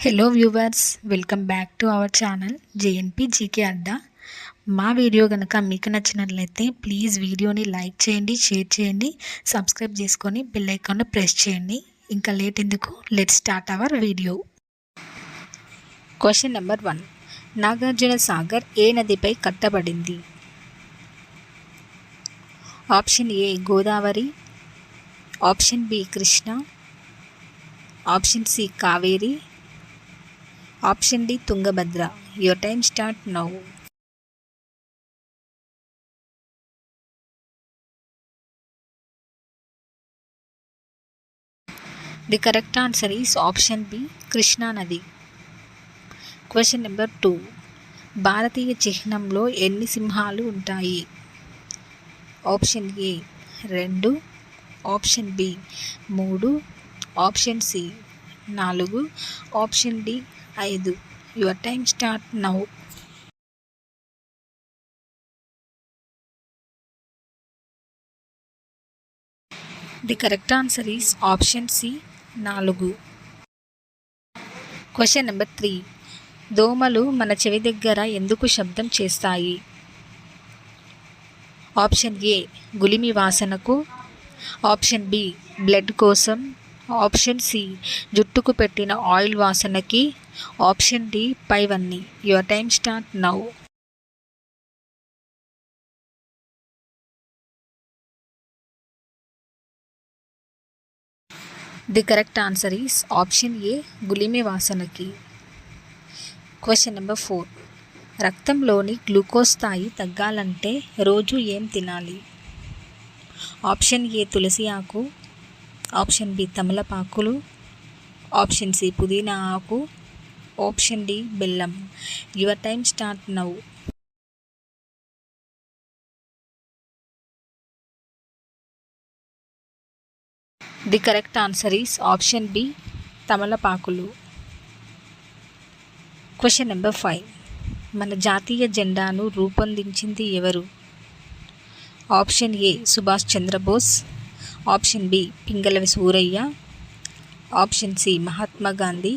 Hello viewers, welcome back to our channel JNP GK Adda. మా video కనుక మీకు నచ్చినట్లయితే ప్లీజ్ వీడియోని లైక్ చేయండి, షేర్ చేయండి, సబ్స్క్రైబ్ చేసుకొని బెల్ ఐకాన్ ప్రెస్ చేయండి. ఇంకా లేట్ ఎందుకు, let's start our video. Question number 1. Nagarjuna Sagar ఏ నదిపై కట్టబడింది? Option A Godavari, option B Krishna, option C Kaveri, option D Tungabhadra. Your time start now. The correct answer is option B Krishna నది. Question number 2. భారతీయ చిహ్నంలో ఎన్ని సింహాలు ఉంటాయి? Option A 2, option B 3, option C 4, option D 5. Your time start now. The correct answer is option C 4. Question number 3. దోమలు మన చెవి దగ్గర ఎందుకు శబ్దం చేస్తాయి? ఆప్షన్ ఏ గులిమి వాసనకు, ఆప్షన్ బి బ్లడ్ కోసం, ఆప్షన్ సి జుట్టుకు పెట్టిన ఆయిల్ వాసనకి, ఆప్షన్ డి పైవన్నీ. Your time start now. The correct answer is option A గులిమి వాసనకి. Question number 4. రక్తంలోని గ్లూకోజ్ స్థాయి తగ్గాలంటే రోజు ఏం తినాలి? ఆప్షన్ ఏ తులసి ఆకు, ఆప్షన్ బి తమలపాకులు, ఆప్షన్ సి పుదీనా ఆకు, ఆప్షన్ డి బెల్లం. Your time start now. The correct answer is option B తమలపాకులు. Question number 5. మన జాతీయ జెండాను రూపొందించింది ఎవరు? Option A Subhash Chandrabose, option B Pingali Suraiah, option C Mahatma Gandhi,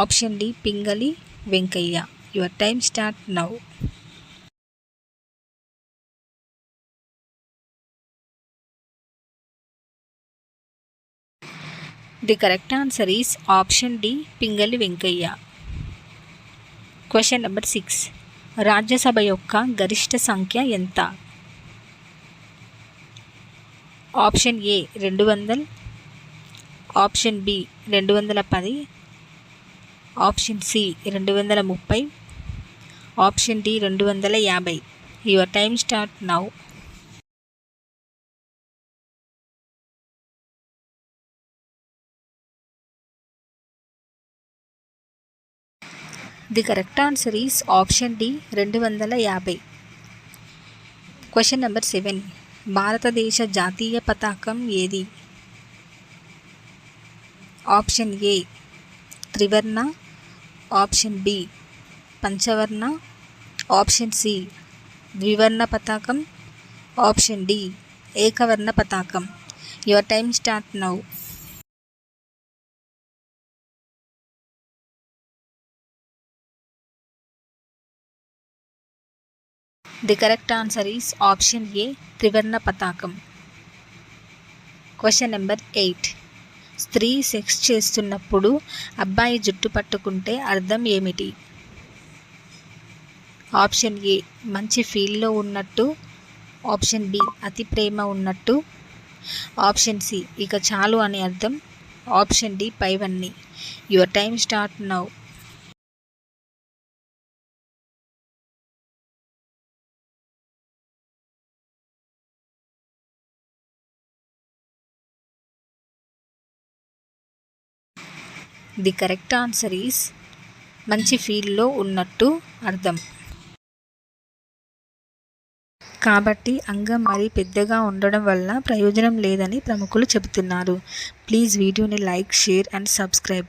option D Pingali Venkayya. Your time start now. The correct answer is option D Pingali Venkayya. Question number 6. Rajya Sabha యొక్క గరిష్ట సంఖ్య ఎంత? Option A 200, option B 210, option C 230, option D 250. Your time start now. The correct answer is option D 250. Question number 7. భారతదేశ జాతీయ పతాకం ఏది? Option A త్రివర్ణ, option B పంచవర్ణ, ఆప్షన్ సి ద్వివర్ణ పతాకం, ఆప్షన్ డి ఏకవర్ణ పతాకం. Your time start now. The correct answer is option A త్రివర్ణ పతాకం. Question number 8. స్త్రీ సెక్స్ చేస్తున్నప్పుడు అబ్బాయి జుట్టు పట్టుకుంటే అర్థం ఏమిటి? ఆప్షన్ ఏ మంచి ఫీల్లో ఉన్నట్టు, ఆప్షన్ బి అతి ప్రేమ ఉన్నట్టు, ఆప్షన్ సి ఇక చాలు అని అర్థం, ఆప్షన్ డి పైవన్నీ. Your time start now. The correct answer is మంచి ఫీల్లో ఉన్నట్టు అర్థం. కాబట్టి అంగం మరీ పెద్దగా ఉండడం వల్ల ప్రయోజనం లేదని ప్రముఖులు చెబుతున్నారు. ప్లీజ్ వీడియోని లైక్, షేర్ అండ్ సబ్స్క్రైబ్.